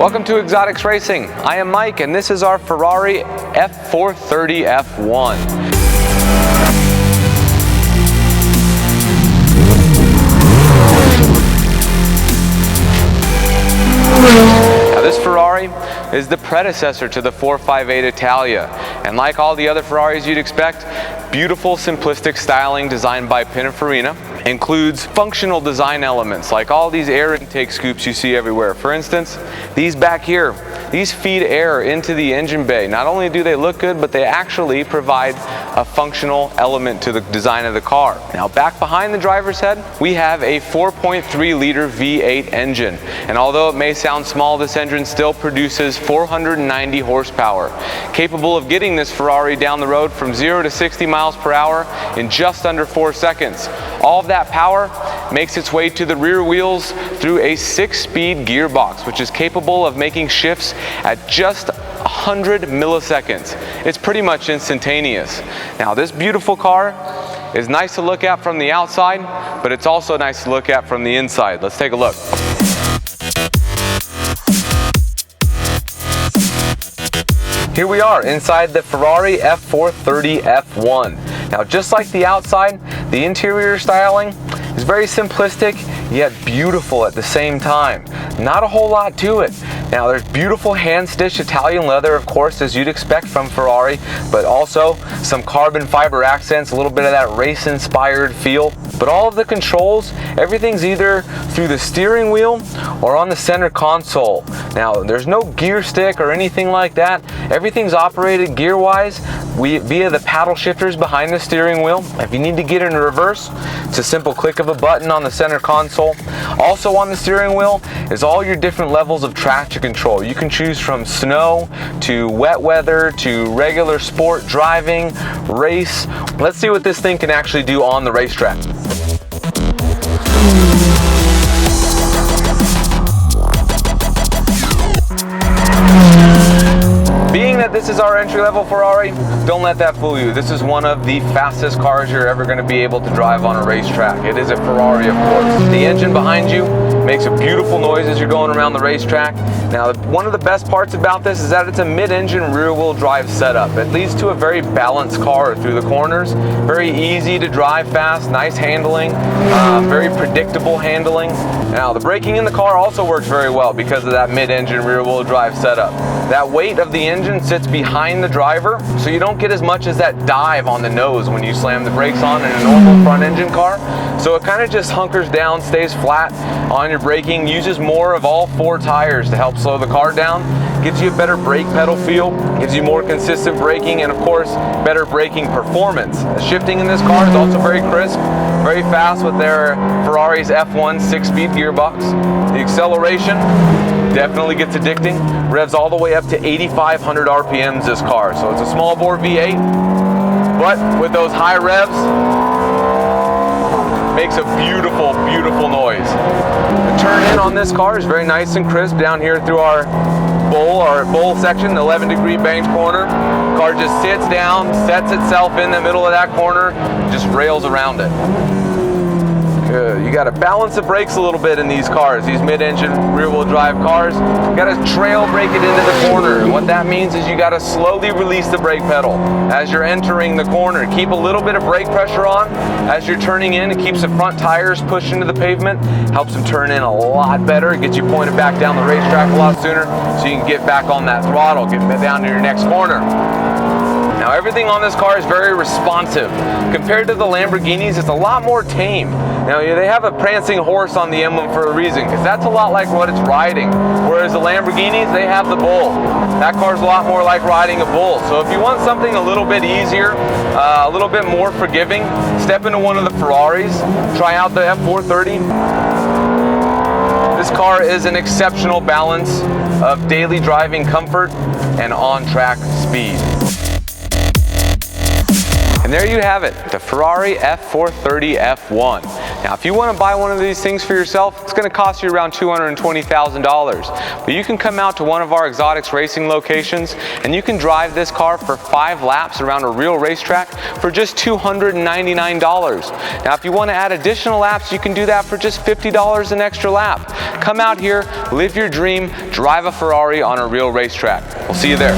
Welcome to Exotics Racing. I am Mike and this is our Ferrari F430 F1. Now this Ferrari is the predecessor to the 458 Italia, and like all the other Ferraris you'd expect, beautiful simplistic styling designed by Pininfarina. Includes functional design elements like all these air intake scoops you see everywhere. For instance, these back here, these feed air into the engine bay. Not only do they look good, but they actually provide a functional element to the design of the car. Now back behind the driver's head, we have a 4.3 liter V8 engine. And although it may sound small, this engine still produces 490 horsepower, capable of getting this Ferrari down the road from 0 to 60 miles per hour in just under 4 seconds. All of that power makes its way to the rear wheels through a 6-speed gearbox, which is capable of making shifts at just 100 milliseconds. It's pretty much instantaneous. Now this beautiful car is nice to look at from the outside, but it's also nice to look at from the inside. Let's take a look. Here we are inside the Ferrari F430 F1. Now just like the outside, the interior styling is very simplistic yet beautiful at the same time. Not a whole lot to it. Now there's beautiful hand-stitched Italian leather, of course, as you'd expect from Ferrari, but also some carbon fiber accents, a little bit of that race-inspired feel. But all of the controls, everything's either through the steering wheel or on the center console. Now there's no gear stick or anything like that. Everything's operated gear-wise via the paddle shifters behind the steering wheel. If you need to get in reverse, it's a simple click of a button on the center console. Also on the steering wheel is all your different levels of traction control. You can choose from snow to wet weather to regular sport driving, race. Let's see what this thing can actually do on the racetrack. Being that this is our entry-level Ferrari, don't let that fool you. This is one of the fastest cars you're ever going to be able to drive on a racetrack. It is a Ferrari, of course. The engine behind you makes a beautiful noise as you're going around the racetrack. Now, one of the best parts about this is that it's a mid-engine rear-wheel drive setup. It leads to a very balanced car through the corners. Very easy to drive fast, nice handling, very predictable handling. Now, the braking in the car also works very well because of that mid-engine rear-wheel drive setup. That weight of the engine sits behind the driver, so you don't get as much as that dive on the nose when you slam the brakes on in a normal front engine car. So it kind of just hunkers down, stays flat on your braking, uses more of all 4 tires to help slow the car down, gives you a better brake pedal feel, gives you more consistent braking, and of course, better braking performance. The shifting in this car is also very crisp, very fast with their Ferrari's F1 6-speed gearbox. The acceleration definitely gets addicting. Revs all the way up to 8,500 RPMs this car. So it's a small bore V8, but with those high revs, makes a beautiful, beautiful noise. The turn in on this car is very nice and crisp down here through our bowl section, the 11-degree banked corner. Car just sits down, sets itself in the middle of that corner, just rails around it. Good. You got to balance the brakes a little bit in these cars, these mid-engine rear-wheel drive cars. You got to trail brake it into the corner. What that means is you got to slowly release the brake pedal as you're entering the corner. Keep a little bit of brake pressure on as you're turning in. It keeps the front tires pushed into the pavement, helps them turn in a lot better. It gets you pointed back down the racetrack a lot sooner so you can get back on that throttle, get down to your next corner. Now everything on this car is very responsive. Compared to the Lamborghinis, it's a lot more tame. Now they have a prancing horse on the emblem for a reason, because that's a lot like what it's riding. Whereas the Lamborghinis, they have the bull. That car's a lot more like riding a bull. So if you want something a little bit easier, a little bit more forgiving, step into one of the Ferraris, try out the F430. This car is an exceptional balance of daily driving comfort and on-track speed. And there you have it, the Ferrari F430 F1. Now, if you want to buy one of these things for yourself, it's going to cost you around $220,000. But you can come out to one of our Exotics Racing locations and you can drive this car for 5 laps around a real racetrack for just $299. Now, if you want to add additional laps, you can do that for just $50 an extra lap. Come out here, live your dream, drive a Ferrari on a real racetrack. We'll see you there.